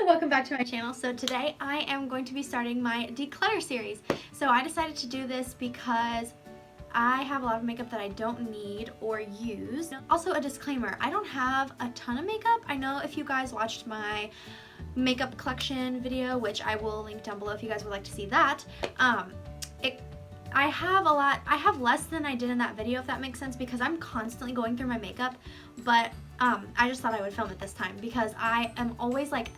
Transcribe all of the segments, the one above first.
and welcome back to my channel. So today I am going to be starting my declutter series. So I decided to do this because I have a lot of makeup that I don't need or use. Also a disclaimer, I don't have a ton of makeup. I know if you guys watched my makeup collection video, which I will link down below if you guys would like to see that, I have less than I did in that video, if that makes sense, because I'm constantly going through my makeup, but I just thought I would film it this time because I am always like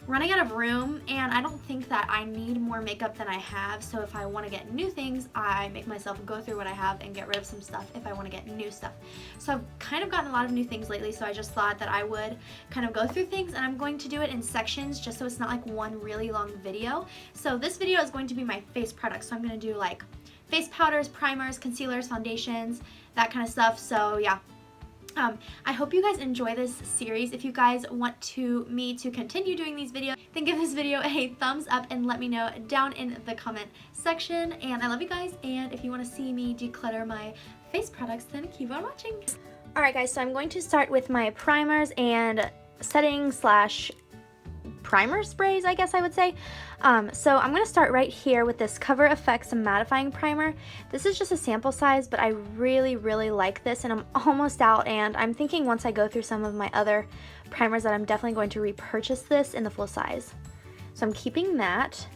running out of room and I don't think that I need more makeup than I have. So if I want to get new things, I make myself go through what I have and get rid of some stuff if I want to get new stuff. So I've kind of gotten a lot of new things lately, so I just thought that I would kind of go through things, and I'm going to do it in sections just so it's not like one really long video. So this video is going to be my face products, so I'm going to do like face powders, primers, concealers, foundations, that kind of stuff. So yeah. I hope you guys enjoy this series. If you guys want me to continue doing these videos, then give this video a thumbs up and let me know down in the comment section. And I love you guys, and if you want to see me declutter my face products, then keep on watching. Alright guys, so I'm going to start with my primers and setting slash primer sprays, I guess I would say. So I'm going to start right here with this Cover FX mattifying primer. This is just a sample size, but I really like this, and I'm almost out, and I'm thinking once I go through some of my other primers that I'm definitely going to repurchase this in the full size. So I'm keeping that.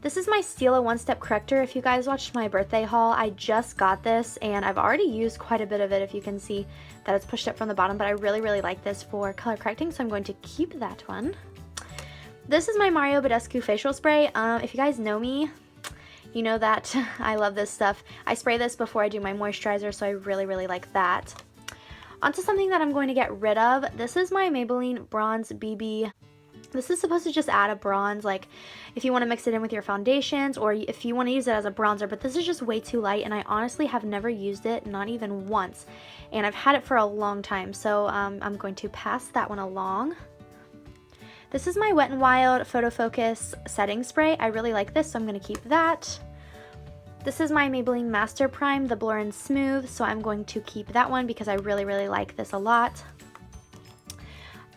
This is my Stila One-Step Corrector. If you guys watched my birthday haul, I just got this, and I've already used quite a bit of it. If you can see that it's pushed up from the bottom, but I really like this for color correcting, so I'm going to keep that one. This is my Mario Badescu facial spray. If you guys know me, you know that I love this stuff. I spray this before I do my moisturizer, so I really like that. Onto something that I'm going to get rid of. This is my Maybelline Bronze BB. This is supposed to just add a bronze, like if you want to mix it in with your foundations, or if you want to use it as a bronzer, but this is just way too light, and I honestly have never used it, not even once. And I've had it for a long time, so I'm going to pass that one along. This is my Wet n Wild Photo Focus setting spray. I really like this, so I'm going to keep that. This is my Maybelline Master Prime, the Blur and Smooth, so I'm going to keep that one because I really like this a lot.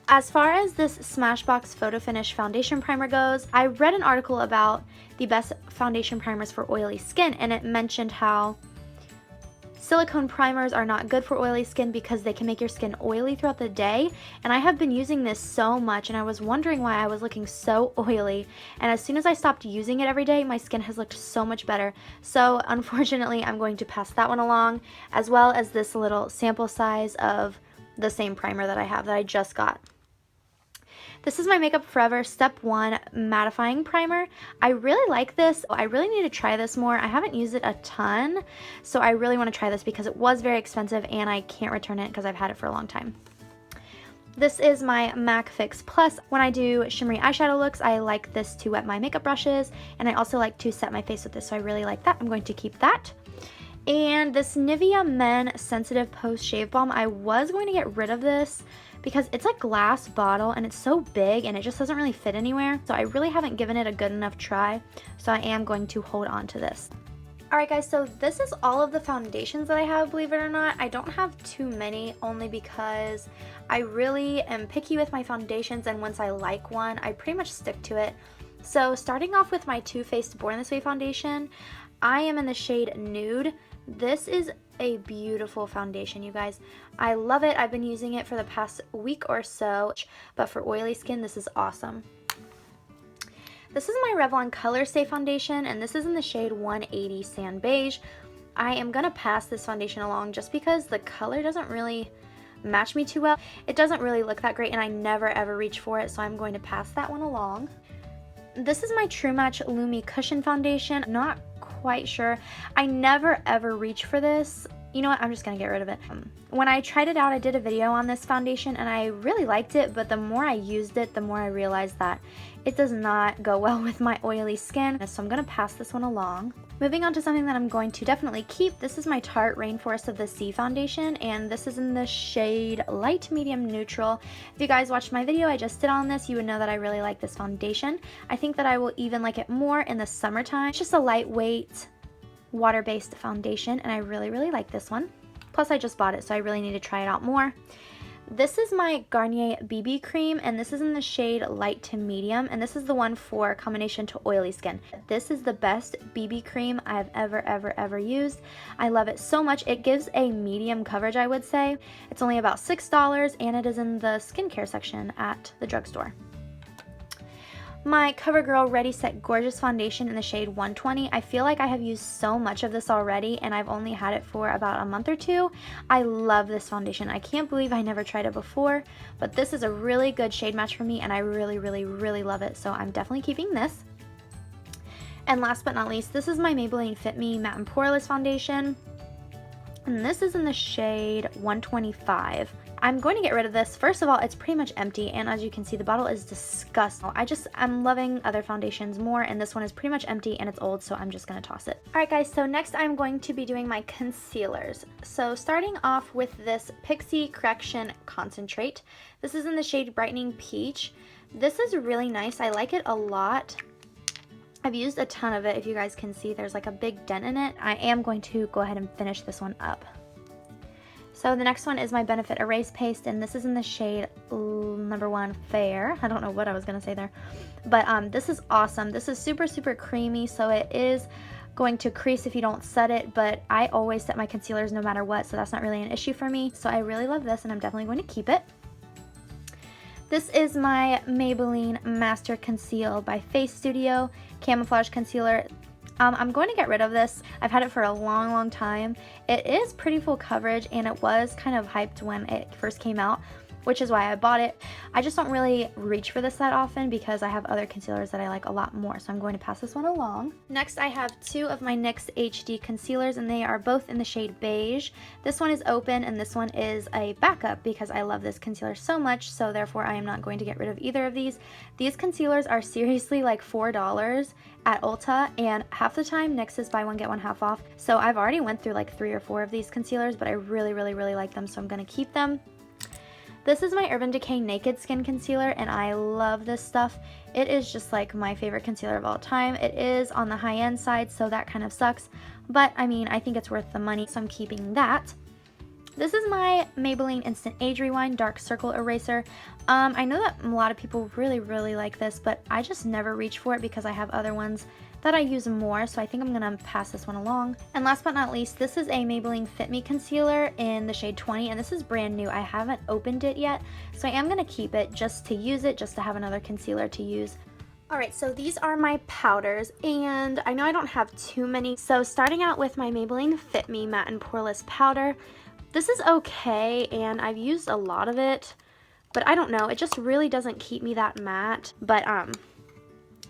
As far as this Smashbox Photo Finish Foundation Primer goes, I read an article about the best foundation primers for oily skin, and it mentioned how silicone primers are not good for oily skin because they can make your skin oily throughout the day. And I have been using this so much, and I was wondering why I was looking so oily, and as soon as I stopped using it every day, my skin has looked so much better. So unfortunately, I'm going to pass that one along, as well as this little sample size of the same primer that I have that I just got. This is my Makeup Forever Step 1 Mattifying Primer. I really like this. I really need to try this more. I haven't used it a ton, so I really want to try this because it was very expensive and I can't return it because I've had it for a long time. This is my MAC Fix Plus. When I do shimmery eyeshadow looks, I like this to wet my makeup brushes, and I also like to set my face with this, so I really like that. I'm going to keep that. And this Nivea Men Sensitive Post Shave Balm, I was going to get rid of this because it's a glass bottle and it's so big and it just doesn't really fit anywhere. So I really haven't given it a good enough try, so I am going to hold on to this. Alright guys, so this is all of the foundations that I have, believe it or not. I don't have too many, only because I really am picky with my foundations, and once I like one, I pretty much stick to it. So starting off with my Too Faced Born This Way foundation, I am in the shade Nude. This is a beautiful foundation, you guys. I love it. I've been using it for the past week or so, but for oily skin, this is awesome. This is my Revlon Color Stay foundation, and this is in the shade 180 Sand Beige. I am going to pass this foundation along just because the color doesn't really match me too well. It doesn't really look that great, and I never ever reach for it, so I'm going to pass that one along. This is my True Match Lumi Cushion foundation. Not quite sure. I never ever reach for this. You know what, I'm just gonna get rid of it. When I tried it out, I did a video on this foundation and I really liked it, but the more I used it, the more I realized that it does not go well with my oily skin, so I'm gonna pass this one along. Moving on to something that I'm going to definitely keep, this is my Tarte Rainforest of the Sea foundation, and this is in the shade Light Medium Neutral. If you guys watched my video I just did on this, you would know that I really like this foundation. I think that I will even like it more in the summertime. It's just a lightweight, water-based foundation, and I really like this one. Plus I just bought it, so I really need to try it out more. This is my Garnier BB cream, and this is in the shade light to medium, and this is the one for combination to oily skin. This is the best BB cream I've ever used. I love it so much. It gives a medium coverage, I would say. It's only about $6, and it is in the skincare section at the drugstore. My CoverGirl Ready Set Gorgeous foundation in the shade 120. I feel like I have used so much of this already, and I've only had it for about a month or two. I love this foundation. I can't believe I never tried it before, but this is a really good shade match for me, and I really love it, so I'm definitely keeping this. And last but not least, this is my Maybelline Fit Me Matte and Poreless foundation, and this is in the shade 125. I'm going to get rid of this. First of all, it's pretty much empty, and as you can see, the bottle is disgusting. I'm loving other foundations more, and this one is pretty much empty and it's old, so I'm just gonna toss it. Alright guys, so next I'm going to be doing my concealers. So starting off with this Pixie Correction Concentrate. This is in the shade Brightening Peach. This is really nice. I like it a lot. I've used a ton of it. If you guys can see, there's like a big dent in it. I am going to go ahead and finish this one up. So the next one is my Benefit Erase Paste, and this is in the shade number 1 Fair. I don't know what I was going to say there. But this is awesome. This is super creamy, so it is going to crease if you don't set it, but I always set my concealers no matter what, so that's not really an issue for me. So I really love this, and I'm definitely going to keep it. This is my Maybelline Master Conceal by Face Studio Camouflage Concealer. I'm going to get rid of this. I've had it for a long time. It is pretty full coverage, and it was kind of hyped when it first came out, which is why I bought it. I just don't really reach for this that often because I have other concealers that I like a lot more, so I'm going to pass this one along. Next, I have two of my NYX HD concealers, and they are both in the shade Beige. This one is open, and this one is a backup because I love this concealer so much, so therefore I am not going to get rid of either of these. These concealers are seriously like $4 at Ulta, and half the time NYX is buy one get one half off. So I've already went through like 3 or 4 of these concealers, but I really like them, so I'm going to keep them. This is my Urban Decay Naked Skin Concealer, and I love this stuff. It is just like my favorite concealer of all time. It is on the high-end side, so that kind of sucks, but I mean, I think it's worth the money, so I'm keeping that. This is my Maybelline Instant Age Rewind Dark Circle Eraser. I know that a lot of people really like this, but I just never reach for it because I have other ones that I use more, so I think I'm gonna pass this one along. And last but not least, this is a Maybelline Fit Me Concealer in the shade 20, and this is brand new. I haven't opened it yet, so I am gonna keep it just to use it, just to have another concealer to use. Alright, so these are my powders, and I know I don't have too many. So starting out with my Maybelline Fit Me Matte and Poreless Powder. This is okay, and I've used a lot of it, but I don't know, it just really doesn't keep me that matte. But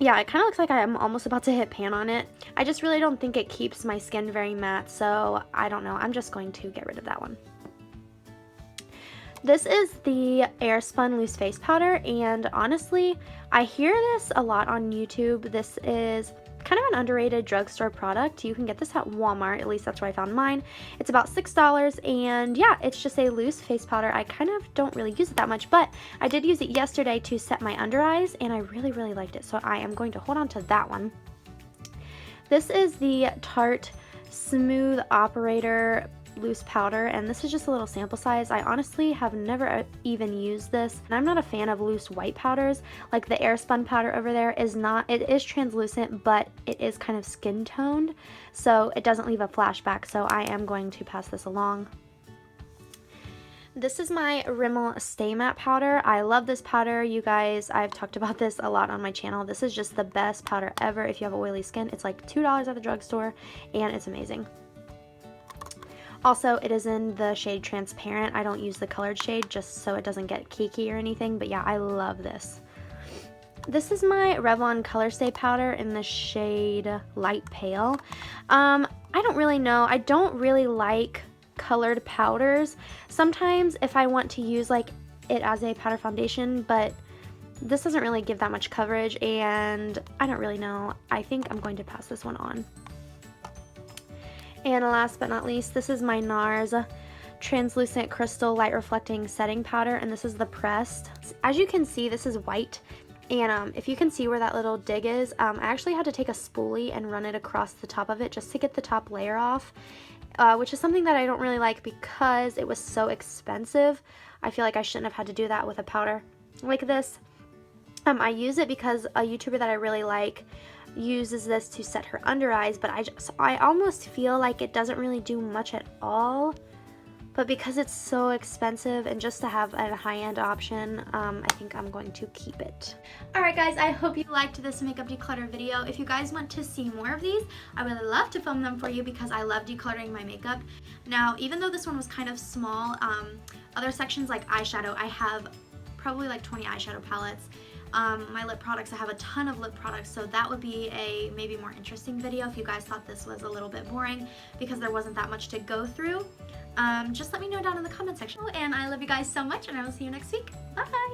yeah, it kind of looks like I'm almost about to hit pan on it. I just really don't think it keeps my skin very matte, so I don't know, I'm just going to get rid of that one. This is the Airspun Loose Face Powder, and honestly, I hear this a lot on YouTube. This is kind of an underrated drugstore product. You can get this at Walmart, at least that's where I found mine. It's about $6, and yeah, it's just a loose face powder. I kind of don't really use it that much, but I did use it yesterday to set my under eyes, and I really liked it, so I am going to hold on to that one. This is the Tarte Smooth Operator loose powder, and this is just a little sample size. I honestly have never even used this, and I'm not a fan of loose white powders. Like the Airspun powder over there is not, it is translucent, but it is kind of skin toned, so it doesn't leave a flashback, so I am going to pass this along. This is my Rimmel Stay Matte powder. I love this powder, you guys. I've talked about this a lot on my channel. This is just the best powder ever if you have oily skin. It's like $2 at the drugstore, and it's amazing. Also, it is in the shade Transparent. I don't use the colored shade just so it doesn't get cakey or anything, but yeah, I love this. This is my Revlon Color Stay powder in the shade Light Pale. I don't really know. I don't really like colored powders. Sometimes if I want to use like it as a powder foundation, but this doesn't really give that much coverage, and I don't really know. I think I'm going to pass this one on. And last but not least, this is my NARS Translucent Crystal Light Reflecting Setting Powder, and this is the pressed. As you can see, this is white, and if you can see where that little dig is, I actually had to take a spoolie and run it across the top of it just to get the top layer off. which is something that I don't really like because it was so expensive. I feel like I shouldn't have had to do that with a powder like this. I use it because a YouTuber that I really like uses this to set her under eyes, but I almost feel like it doesn't really do much at all. But because it's so expensive and just to have a high-end option, I think I'm going to keep it. Alright guys, I hope you liked this makeup declutter video. If you guys want to see more of these, I would love to film them for you because I love decluttering my makeup. Now, even though this one was kind of small, other sections like eyeshadow, I have probably like 20 eyeshadow palettes. My lip products, I have a ton of lip products, so that would be a maybe more interesting video if you guys thought this was a little bit boring because there wasn't that much to go through. Just let me know down in the comment section. And I love you guys so much, and I will see you next week. Bye!